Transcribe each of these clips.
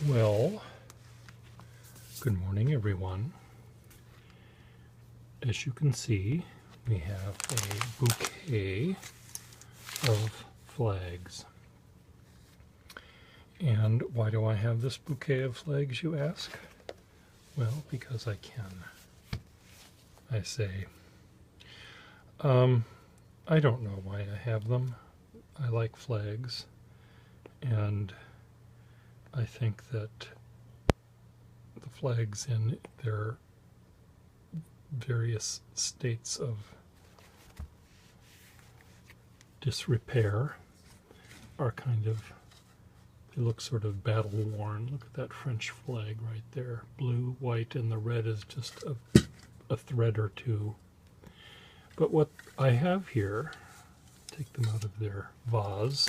Well, good morning everyone. As you can see, we have a bouquet of flags. And why do I have this bouquet of flags, you ask? Well, because I can. I say. I don't know why I have them. I like flags, and I think that the flags in their various states of disrepair are kind of, they look sort of battle worn. Look at that French flag right there. Blue, white, and the red is just a thread or two. But what I have here, take them out of their vase,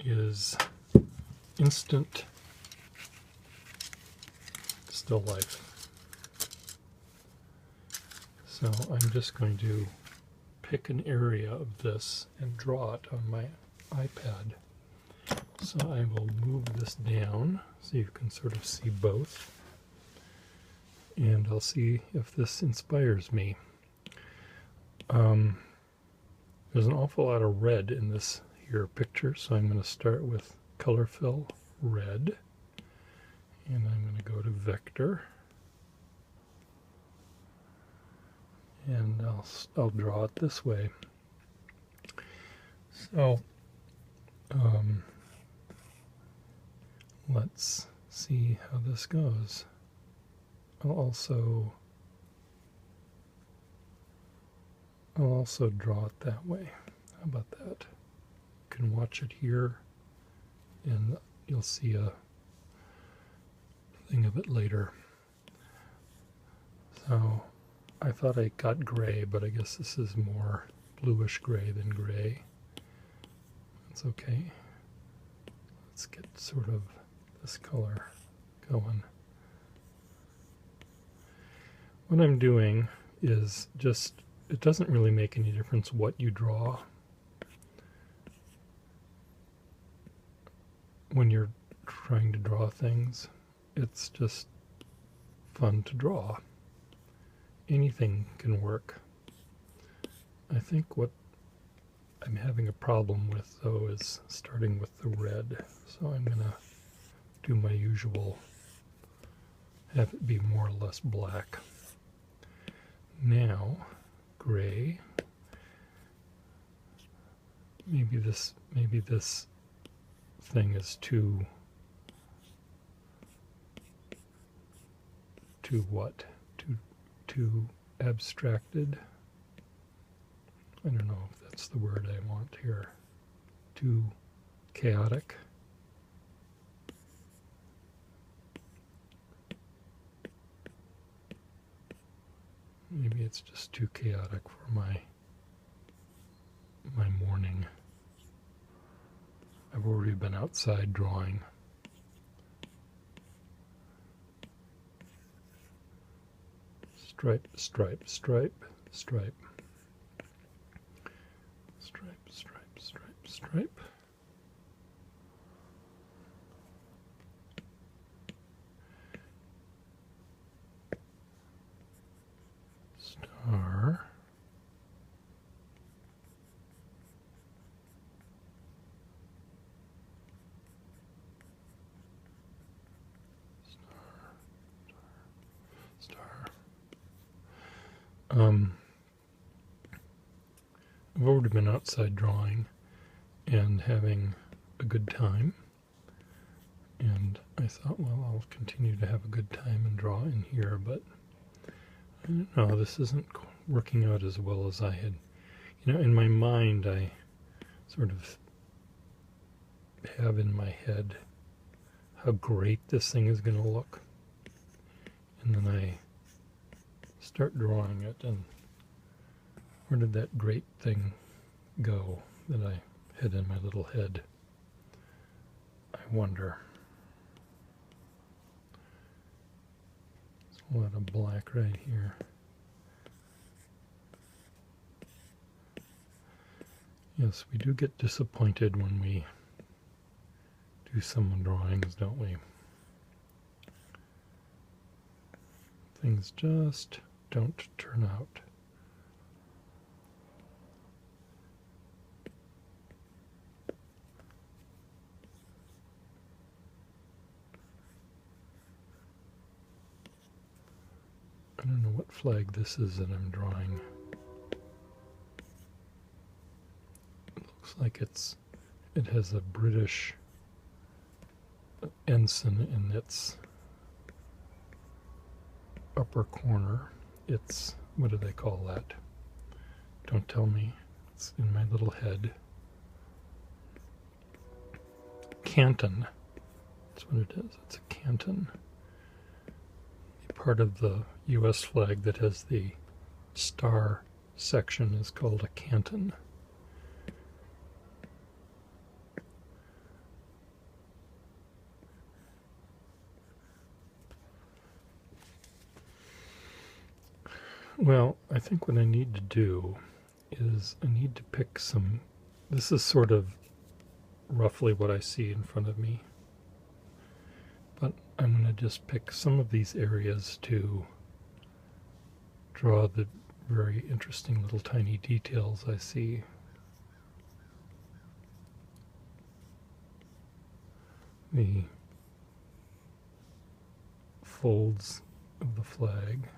is instant still life. So I'm just going to pick an area of this and draw it on my iPad. So I will move this down so you can sort of see both. And I'll see if this inspires me. There's an awful lot of red in this here picture, so I'm going to start with color fill red. And I'm going to go to vector. And I'll draw it this way. So let's see how this goes. I'll also draw it that way. How about that? You can watch it here, and you'll see a thing of it later. So I thought I got gray, but I guess this is more bluish gray than gray. That's okay. Let's get sort of this color going. What I'm doing is just, it doesn't really make any difference what you draw when you're trying to draw things. It's just fun to draw. Anything can work. I think what I'm having a problem with, though, is starting with the red. So I'm going to do my usual, have it be more or less black. Now, gray. Maybe this thing is too what? Too abstracted. I don't know if that's the word I want here. Too chaotic. Maybe it's just too chaotic for my morning. I've already been outside drawing. Stripe, stripe, stripe, stripe. Stripe, stripe, stripe, stripe. Star. I've already been outside drawing and having a good time, and I thought, well, I'll continue to have a good time and draw in here, but I don't know, this isn't working out as well as I had. You know, in my mind, I sort of have in my head how great this thing is going to look, and then I start drawing it, and where did that great thing go that I had in my little head? I wonder. There's a lot of black right here. Yes, we do get disappointed when we do some drawings, don't we? Things just don't turn out. I don't know what flag this is that I'm drawing. It looks like it has a British ensign in its upper corner. It's, what do they call that? Don't tell me. It's in my little head. Canton. That's what it is. It's a canton. The part of the U.S. flag that has the star section is called a canton. Well, I think what I need to do is I need to pick some, this is sort of roughly what I see in front of me, but I'm going to just pick some of these areas to draw the very interesting little tiny details I see. The folds of the flag.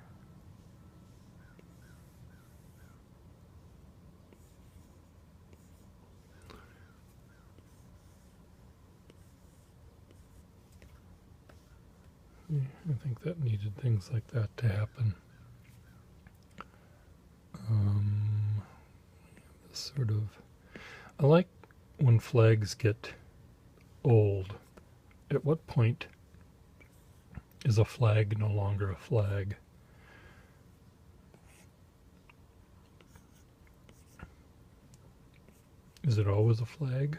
I think that needed things like that to happen. This sort of, I like when flags get old. At what point is a flag no longer a flag? Is it always a flag?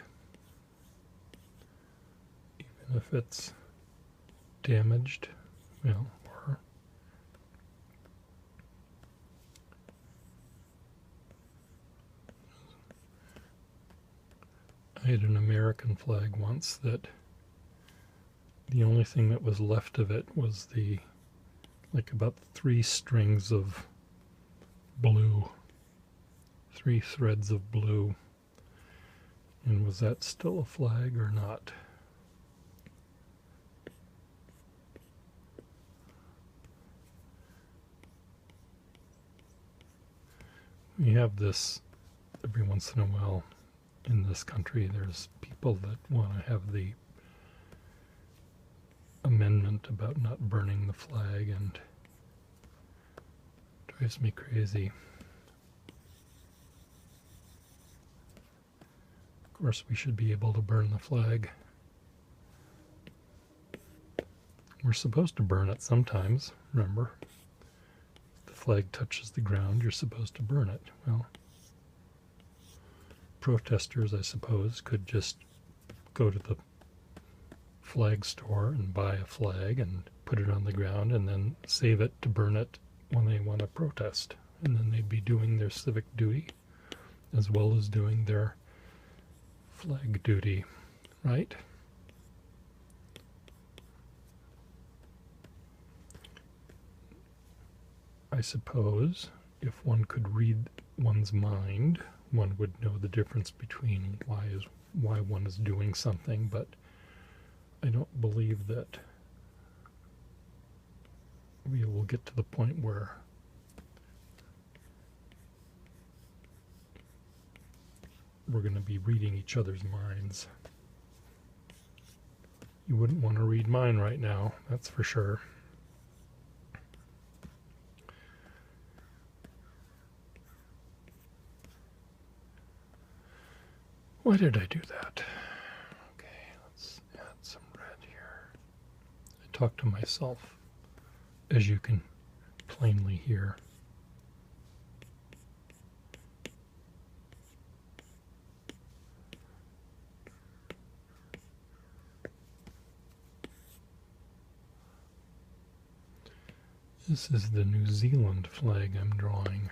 Even if it's damaged? Well, or I had an American flag once that the only thing that was left of it was the, like about 3 strings of blue, 3 threads of blue. And was that still a flag or not? We have this every once in a while in this country. There's people that want to have the amendment about not burning the flag, and it drives me crazy. Of course, we should be able to burn the flag. We're supposed to burn it sometimes, remember? Flag touches the ground, you're supposed to burn it. Well, protesters, I suppose, could just go to the flag store and buy a flag and put it on the ground and then save it to burn it when they want to protest. And then they'd be doing their civic duty as well as doing their flag duty, right? I suppose if one could read one's mind, one would know the difference between why one is doing something, but I don't believe that we will get to the point where we're going to be reading each other's minds. You wouldn't want to read mine right now, that's for sure. Why did I do that? Okay, let's add some red here. I talk to myself, as you can plainly hear. This is the New Zealand flag I'm drawing.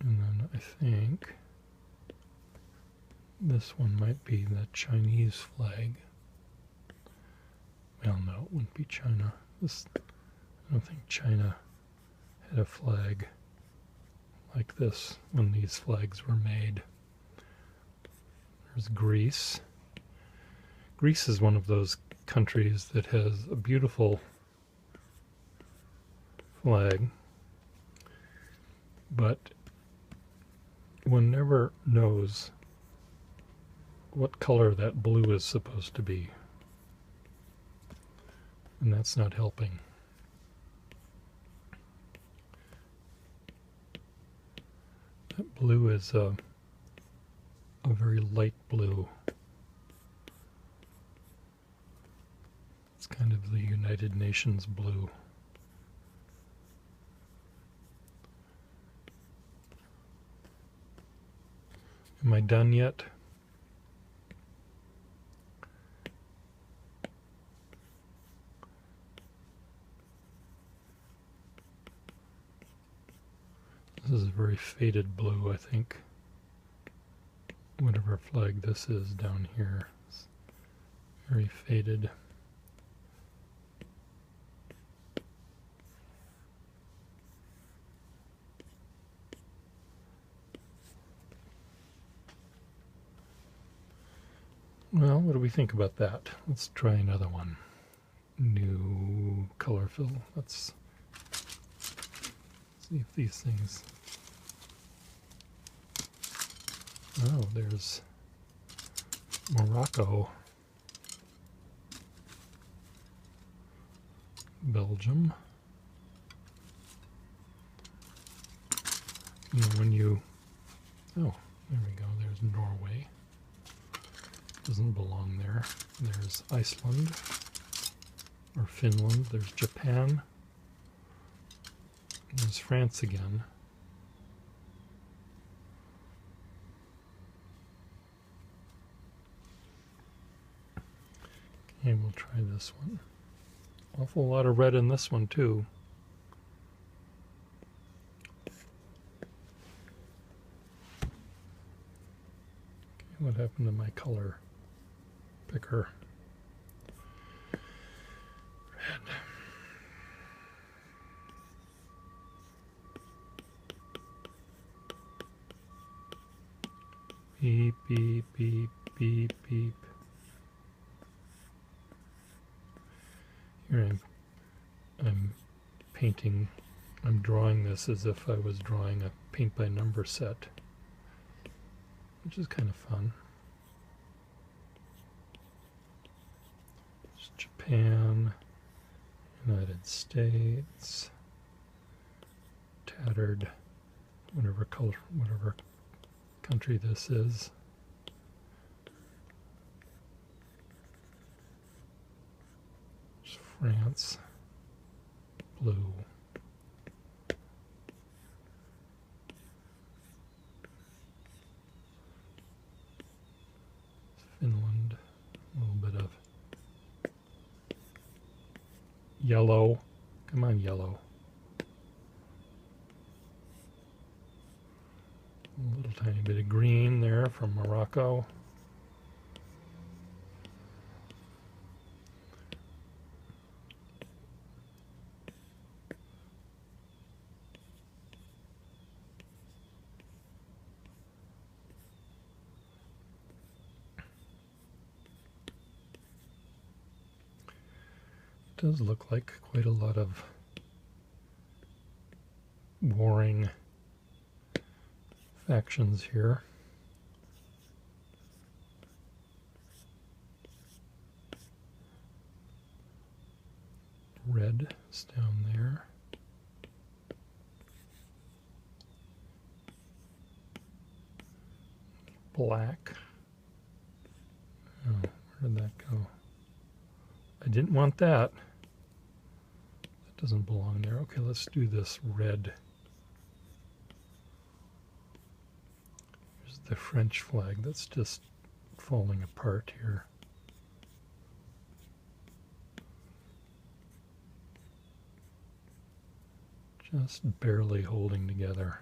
And then I think This one might be the Chinese flag. Well, no, it wouldn't be China. I don't think China had a flag like this when these flags were made. There's Greece. Greece is one of those countries that has a beautiful flag, but one never knows what color that blue is supposed to be, and that's not helping. That blue is a very light blue. It's kind of the United Nations blue. Am I done yet? This is a very faded blue, I think. Whatever flag this is down here, it's very faded. Well, what do we think about that? Let's try another one. New color fill. Let's see if these things... Oh, there's Morocco, Belgium. You know, when you... Oh, there we go. There's Norway. Doesn't belong there. There's Iceland or Finland. There's Japan. There's France again. Okay, we'll try this one. Awful lot of red in this one too. Okay, what happened to my color picker? Red. Beep, beep, beep, beep, beep. Here I'm painting, I'm drawing this as if I was drawing a paint by number set, which is kind of fun. It's Japan, United States, tattered, whatever color, whatever country this is. France, blue. Finland, a little bit of yellow. Come on, yellow. A little tiny bit of green there from Morocco. Does look like quite a lot of warring factions here. Red is down there. Black. Oh, where did that go? I didn't want that. That doesn't belong there. Okay, let's do this red. Here's the French flag that's just falling apart here. Just barely holding together.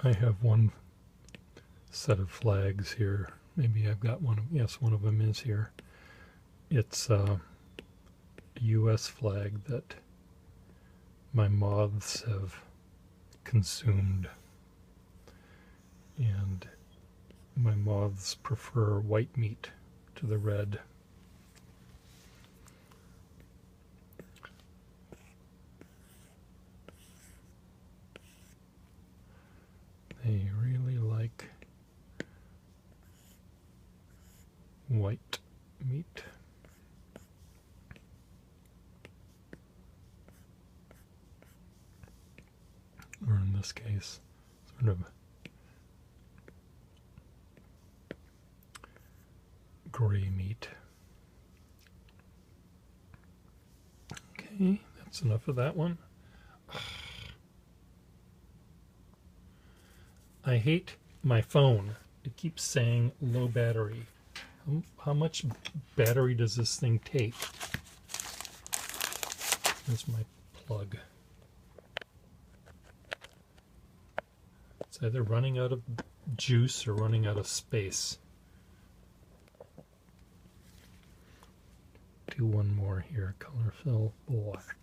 I have one set of flags here. Maybe I've got one. Yes, one of them is here. It's a U.S. flag that my moths have consumed. And my moths prefer white meat to the red. They really like white meat. Or in this case, sort of gray meat. Okay, that's enough of that one. I hate my phone. It keeps saying low battery. How much battery does this thing take? There's my plug. It's either running out of juice or running out of space. Do one more here, color fill black.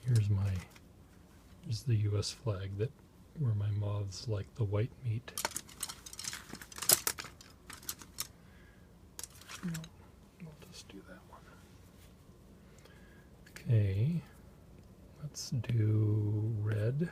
Here's the US flag that where my moths like the white meat. We'll just do that one. Okay, let's do red.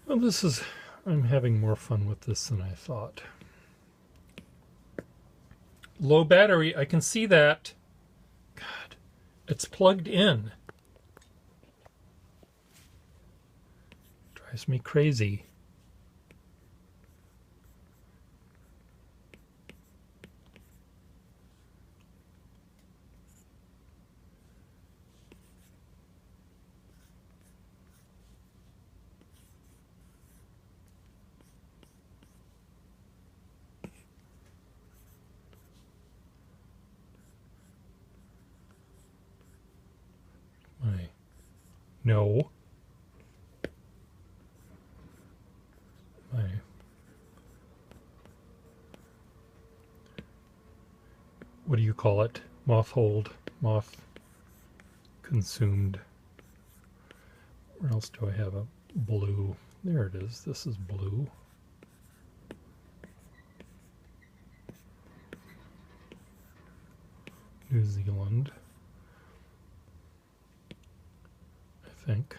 Well, I'm having more fun with this than I thought. Low battery, I can see that. God, it's plugged in. Drives me crazy. No. What do you call it? Moth consumed. Where else do I have a blue? There it is. This is blue. New Zealand, I think.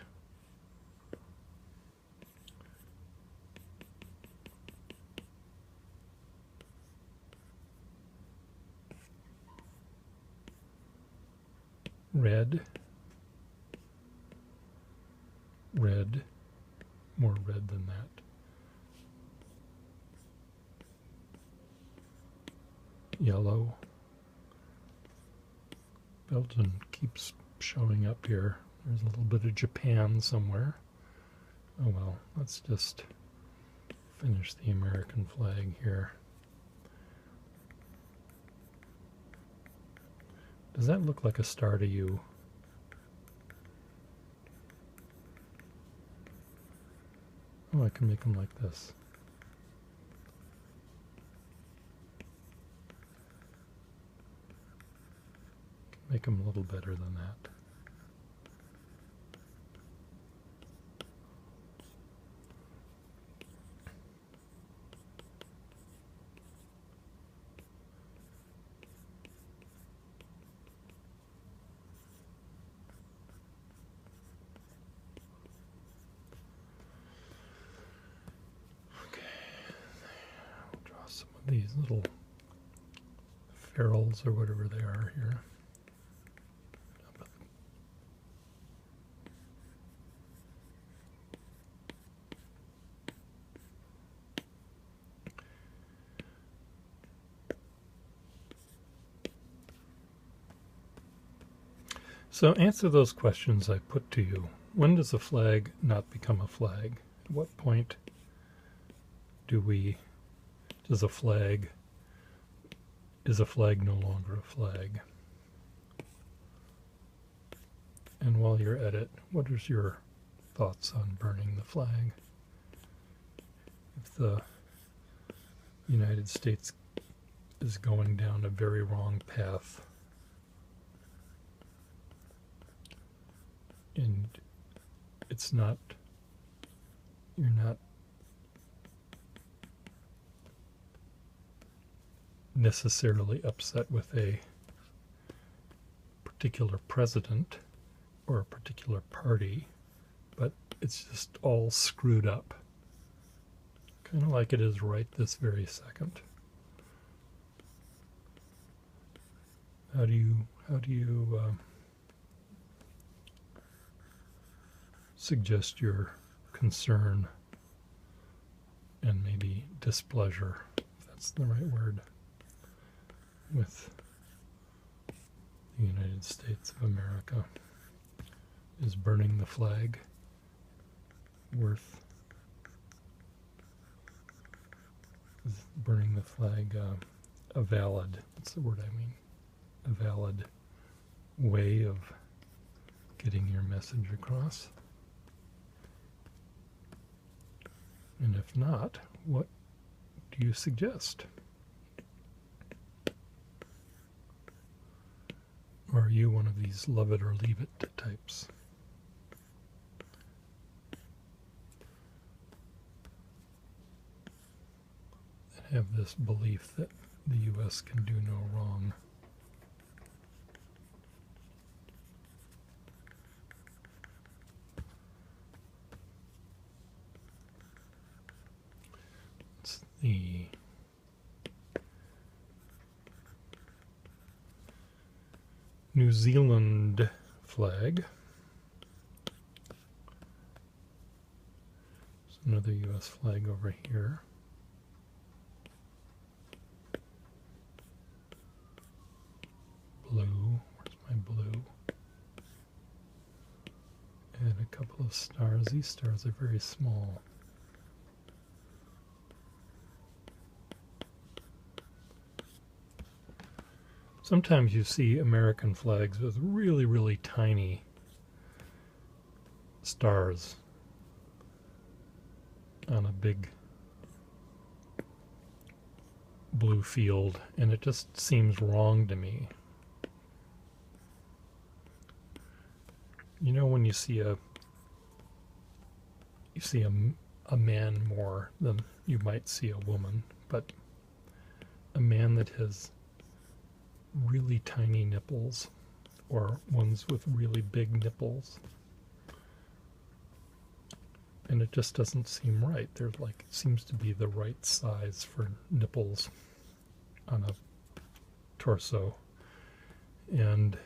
Red, more red than that. Yellow. Belgium keeps showing up here. There's a little bit of Japan somewhere. Oh well, let's just finish the American flag here. Does that look like a star to you? Oh, I can make them like this. Make them a little better than that. These little ferrules or whatever they are here. So answer those questions I put to you. When does a flag not become a flag? At what point is a flag no longer a flag? And while you're at it, what is your thoughts on burning the flag? If the United States is going down a very wrong path, and you're not necessarily upset with a particular president or a particular party, but it's just all screwed up, kind of like it is right this very second. How do you suggest your concern and maybe displeasure, if that's the right word, with the United States of America? Is burning the flag a valid, what's the word I mean, a valid way of getting your message across? And if not, what do you suggest? Or are you one of these love it or leave it types? That have this belief that the U.S. can do no wrong. It's the New Zealand flag. There's another U.S. flag over here. Blue. Where's my blue? And a couple of stars. These stars are very small. Sometimes you see American flags with really, really tiny stars on a big blue field, and it just seems wrong to me. You know, when you see a man more than you might see a woman, but a man that has really tiny nipples, or ones with really big nipples, and it just doesn't seem right. There's like, it seems to be the right size for nipples on a torso, and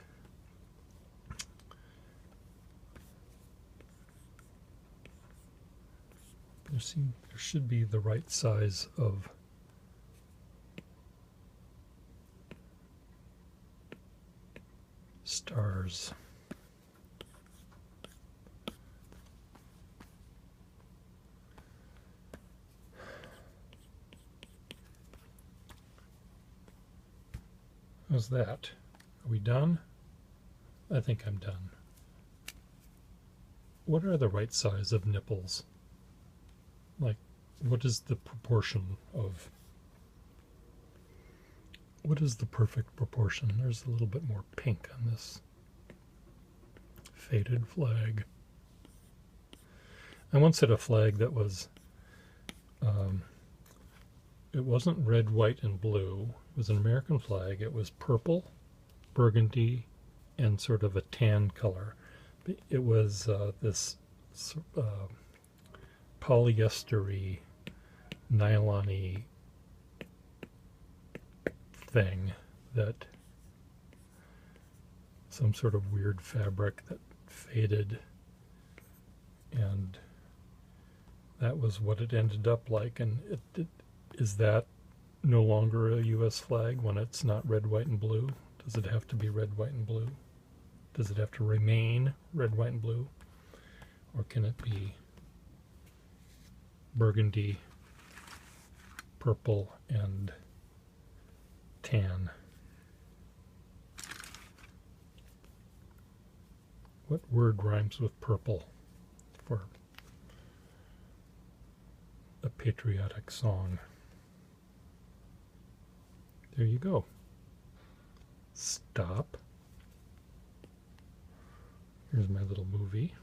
there should be the right size of stars. How's that? Are we done? I think I'm done. What are the right size of nipples? Like, what is the proportion of... What is the perfect proportion? There's a little bit more pink on this faded flag. I once had a flag that was, it wasn't red, white, and blue. It was an American flag. It was purple, burgundy, and sort of a tan color. It was this polyester-y, nylon-y thing, that some sort of weird fabric that faded, and that was what it ended up like. And is that no longer a U.S. flag when it's not red, white, and blue? Does it have to be red, white, and blue? Does it have to remain red, white, and blue? Or can it be burgundy, purple, and tan? What word rhymes with purple for a patriotic song? There you go. Stop. Here's my little movie.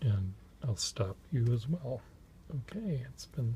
And I'll stop you as well. Okay, it's been